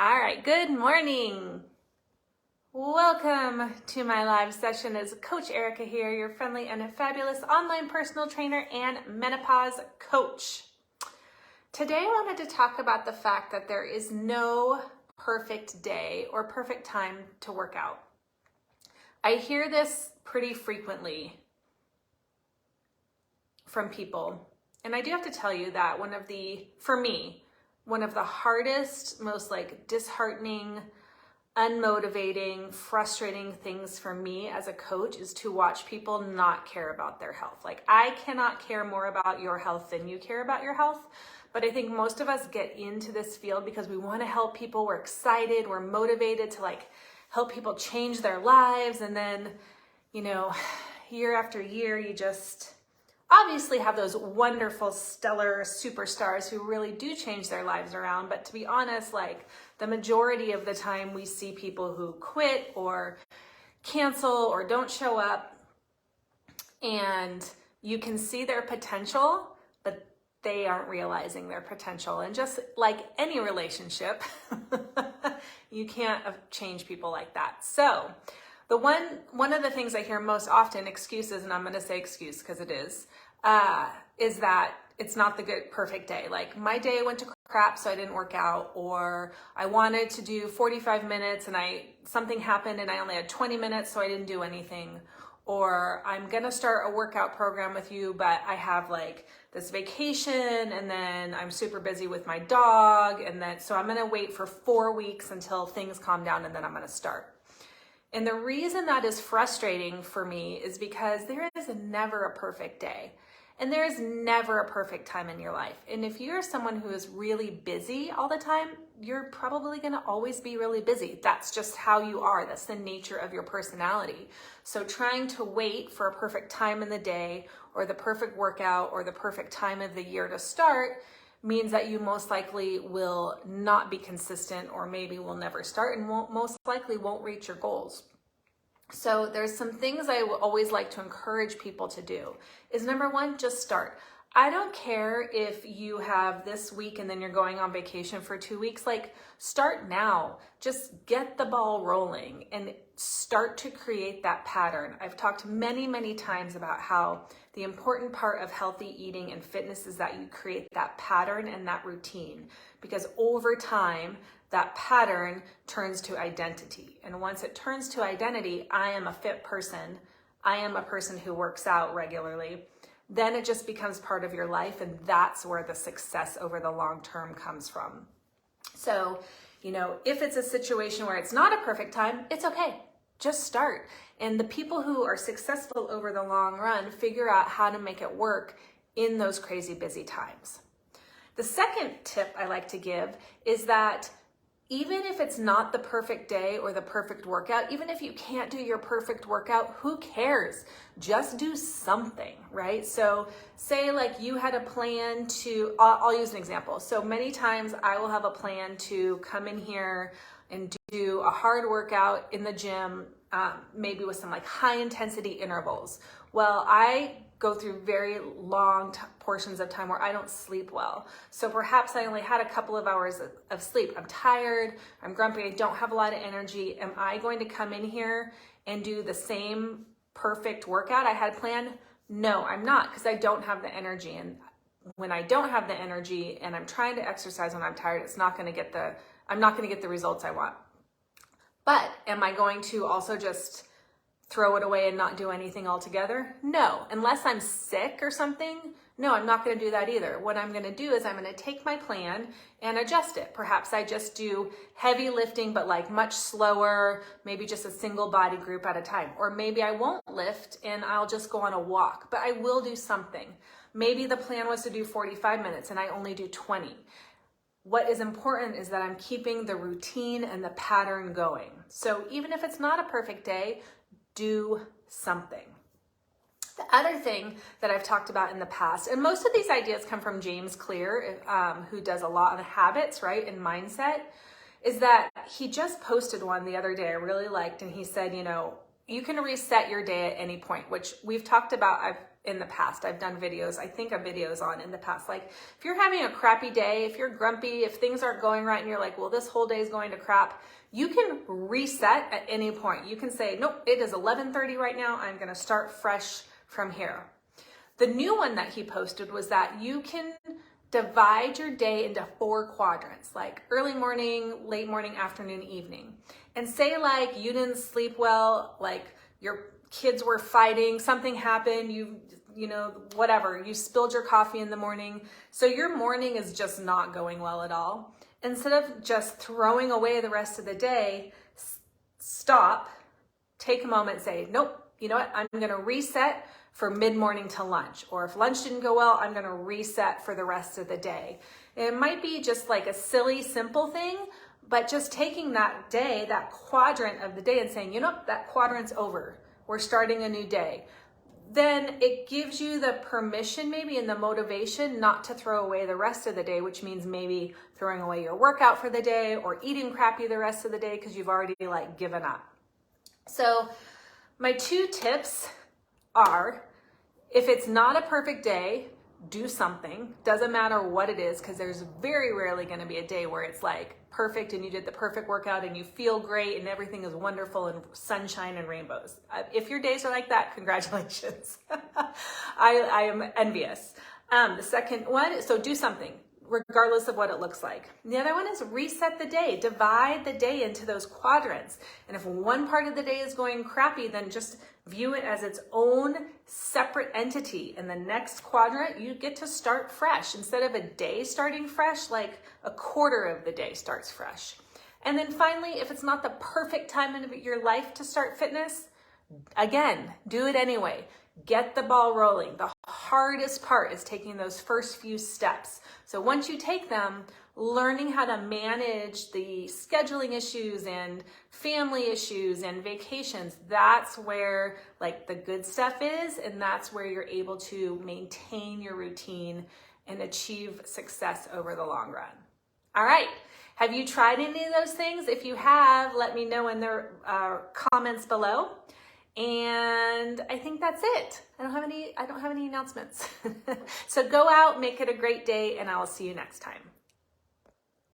All right, good morning. Welcome to my live session. It's Coach Erica here, your friendly and fabulous online personal trainer and menopause coach. Today I wanted to talk about the fact that there is no perfect day or perfect time to work out. I hear this pretty frequently from people, and I do have to tell you that for me, one of the hardest, most disheartening, unmotivating, frustrating things for me as a coach is to watch people not care about their health. I cannot care more about your health than you care about your health. But I think most of us get into this field because we want to help people. We're excited, we're motivated to help people change their lives. And then, year after year, you just obviously have those wonderful, stellar superstars who really do change their lives around. But to be honest, the majority of the time we see people who quit or cancel or don't show up, and you can see their potential, but they aren't realizing their potential. And just like any relationship, you can't change people like that. So one of the things I hear most often, excuses, and I'm going to say excuse because it is that it's not the perfect day. My day went to crap, so I didn't work out, or I wanted to do 45 minutes and something happened and I only had 20 minutes, so I didn't do anything. Or I'm going to start a workout program with you, but I have this vacation and then I'm super busy with my dog. So I'm going to wait for 4 weeks until things calm down and then I'm going to start. And the reason that is frustrating for me is because there is never a perfect day. And there is never a perfect time in your life. And if you're someone who is really busy all the time, you're probably going to always be really busy. That's just how you are. That's the nature of your personality. So trying to wait for a perfect time in the day or the perfect workout or the perfect time of the year to start means that you most likely will not be consistent, or maybe will never start, and most likely won't reach your goals. So there's some things I always like to encourage people to do. Is number one, just start. I don't care if you have this week and then you're going on vacation for 2 weeks. Start now. Just get the ball rolling and start to create that pattern. I've talked many, many times about how the important part of healthy eating and fitness is that you create that pattern and that routine, because over time, that pattern turns to identity. And once it turns to identity, I am a fit person, I am a person who works out regularly, then it just becomes part of your life, and that's where the success over the long term comes from. So, if it's a situation where it's not a perfect time, it's okay. Just start. And the people who are successful over the long run figure out how to make it work in those crazy busy times. The second tip I like to give is that even if it's not the perfect day or the perfect workout, even if you can't do your perfect workout, who cares? Just do something, right? So say you had a plan to, I'll use an example. So many times I will have a plan to come in here and do a hard workout in the gym, maybe with some high intensity intervals. Well, I go through very long portions of time where I don't sleep well. So perhaps I only had a couple of hours of sleep. I'm tired, I'm grumpy, I don't have a lot of energy. Am I going to come in here and do the same perfect workout I had planned? No, I'm not, because I don't have the energy. And when I don't have the energy and I'm trying to exercise when I'm tired, I'm not going to get the results I want. But am I going to also just throw it away and not do anything altogether? No, unless I'm sick or something. No, I'm not going to do that either. What I'm going to do is I'm going to take my plan and adjust it. Perhaps I just do heavy lifting, but much slower, maybe just a single body group at a time. Or maybe I won't lift and I'll just go on a walk, but I will do something. Maybe the plan was to do 45 minutes and I only do 20. What is important is that I'm keeping the routine and the pattern going. So even if it's not a perfect day, do something. The other thing that I've talked about in the past, and most of these ideas come from James Clear, who does a lot on habits, right, and mindset, is that he just posted one the other day I really liked, and he said, you can reset your day at any point, which we've talked about. in the past. I've done videos, I think of videos on in the past. Like if you're having a crappy day, if you're grumpy, if things aren't going right and you're like, well, this whole day is going to crap, you can reset at any point. You can say, nope, it is 11:30 right now. I'm going to start fresh from here. The new one that he posted was that you can divide your day into 4 quadrants, like early morning, late morning, afternoon, evening. And say like you didn't sleep well, like your kids were fighting, something happened, you know, whatever, you spilled your coffee in the morning. So your morning is just not going well at all. Instead of just throwing away the rest of the day, stop, take a moment, say, nope, you know what, I'm gonna reset for mid-morning to lunch. Or if lunch didn't go well, I'm gonna reset for the rest of the day. It might be just like a silly, simple thing, but just taking that day, that quadrant of the day and saying, you know, that quadrant's over. We're starting a new day. Then it gives you the permission maybe and the motivation not to throw away the rest of the day, which means maybe throwing away your workout for the day or eating crappy the rest of the day because you've already like given up. So my 2 tips are, if it's not a perfect day, do something. Doesn't matter what it is, because there's very rarely going to be a day where it's like perfect and you did the perfect workout and you feel great and everything is wonderful and sunshine and rainbows. If your days are like that, congratulations. I am envious. The second one, so do something, regardless of what it looks like. The other one is reset the day. Divide the day into those quadrants. And if one part of the day is going crappy, then just view it as its own separate entity. In the next quadrant, you get to start fresh. Instead of a day starting fresh, like a quarter of the day starts fresh. And then finally, if it's not the perfect time of your life to start fitness, again, do it anyway. Get the ball rolling. The hardest part is taking those first few steps. So once you take them, learning how to manage the scheduling issues and family issues and vacations, that's where like the good stuff is, and that's where you're able to maintain your routine and achieve success over the long run. All right. Have you tried any of those things? If you have, let me know in the comments below. And I think that's it. I don't have any announcements. So go out, make it a great day, and I will see you next time.